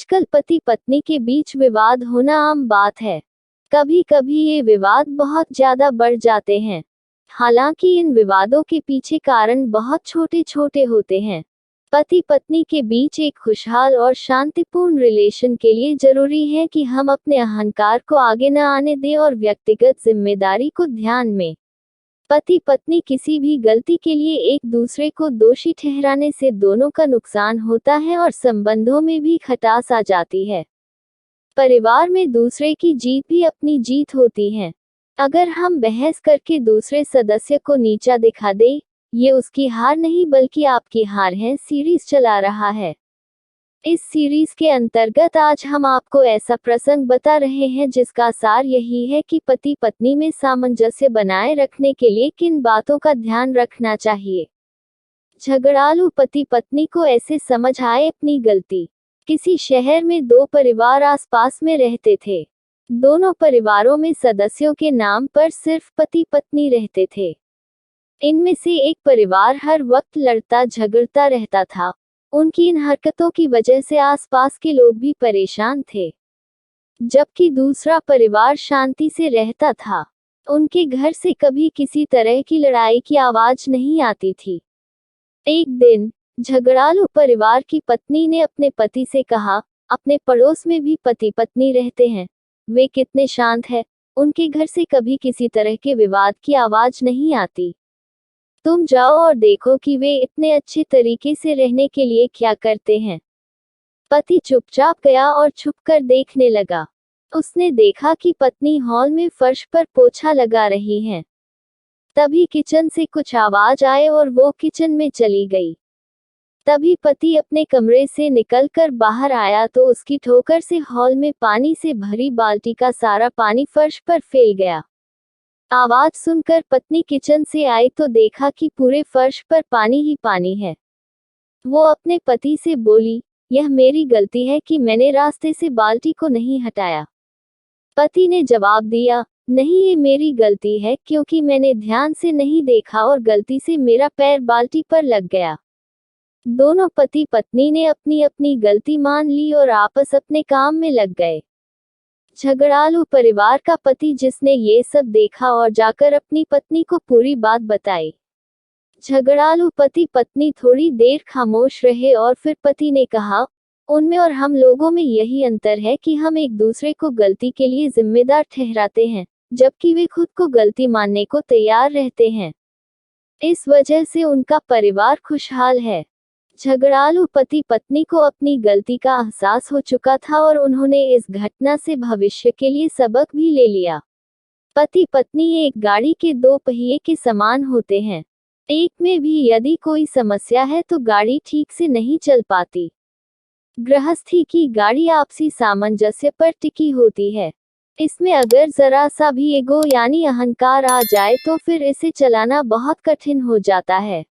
आजकल पति पत्नी के बीच विवाद होना आम बात है। कभी कभी ये विवाद बहुत ज्यादा बढ़ जाते हैं। हालांकि इन विवादों के पीछे कारण बहुत छोटे छोटे होते हैं। पति पत्नी के बीच एक खुशहाल और शांतिपूर्ण रिलेशन के लिए जरूरी है कि हम अपने अहंकार को आगे न आने दें और व्यक्तिगत जिम्मेदारी को ध्यान में। पति पत्नी किसी भी गलती के लिए एक दूसरे को दोषी ठहराने से दोनों का नुकसान होता है और संबंधों में भी खटास आ जाती है। परिवार में दूसरे की जीत भी अपनी जीत होती है। अगर हम बहस करके दूसरे सदस्य को नीचा दिखा दें, ये उसकी हार नहीं बल्कि आपकी हार है। सीरीज चला रहा है। इस सीरीज के अंतर्गत आज हम आपको ऐसा प्रसंग बता रहे हैं जिसका सार यही है कि पति पत्नी में सामंजस्य बनाए रखने के लिए किन बातों का ध्यान रखना चाहिए। झगड़ालू पति पत्नी को ऐसे समझ आए अपनी गलती। किसी शहर में दो परिवार आसपास में रहते थे। दोनों परिवारों में सदस्यों के नाम पर सिर्फ पति पत्नी रहते थे। इनमें से एक परिवार हर वक्त लड़ता झगड़ता रहता था। उनकी इन हरकतों की वजह से आसपास के लोग भी परेशान थे, जबकि दूसरा परिवार शांति से रहता था। उनके घर से कभी किसी तरह की लड़ाई की आवाज नहीं आती थी। एक दिन झगड़ालू परिवार की पत्नी ने अपने पति से कहा, अपने पड़ोस में भी पति पत्नी रहते हैं, वे कितने शांत हैं, उनके घर से कभी किसी तरह के विवाद की आवाज नहीं आती। तुम जाओ और देखो कि वे इतने अच्छे तरीके से रहने के लिए क्या करते हैं। पति चुपचाप गया और छुपकर देखने लगा। उसने देखा कि पत्नी हॉल में फर्श पर पोछा लगा रही हैं। तभी किचन से कुछ आवाज आए और वो किचन में चली गई। तभी पति अपने कमरे से निकलकर बाहर आया तो उसकी ठोकर से हॉल में पानी से भरी बाल्टी का सारा पानी फर्श पर फैल गया। आवाज सुनकर पत्नी किचन से आई तो देखा कि पूरे फर्श पर पानी ही पानी है। वो अपने पति से बोली, यह मेरी गलती है कि मैंने रास्ते से बाल्टी को नहीं हटाया। पति ने जवाब दिया, नहीं, ये मेरी गलती है क्योंकि मैंने ध्यान से नहीं देखा और गलती से मेरा पैर बाल्टी पर लग गया। दोनों पति पत्नी ने अपनी अपनी गलती मान ली और आपस अपने काम में लग गए। झगड़ालू परिवार का पति जिसने ये सब देखा और जाकर अपनी पत्नी को पूरी बात बताई। झगड़ालू पति पत्नी थोड़ी देर खामोश रहे और फिर पति ने कहा, उनमें और हम लोगों में यही अंतर है कि हम एक दूसरे को गलती के लिए जिम्मेदार ठहराते हैं, जबकि वे खुद को गलती मानने को तैयार रहते हैं। इस वजह से उनका परिवार खुशहाल है। झगड़ालू पति पत्नी को अपनी गलती का एहसास हो चुका था और उन्होंने इस घटना से भविष्य के लिए सबक भी ले लिया। पति पत्नी एक गाड़ी के दो पहिए के समान होते हैं। एक में भी यदि कोई समस्या है तो गाड़ी ठीक से नहीं चल पाती। गृहस्थी की गाड़ी आपसी सामंजस्य पर टिकी होती है। इसमें अगर जरा सा भी ईगो यानी अहंकार आ जाए तो फिर इसे चलाना बहुत कठिन हो जाता है।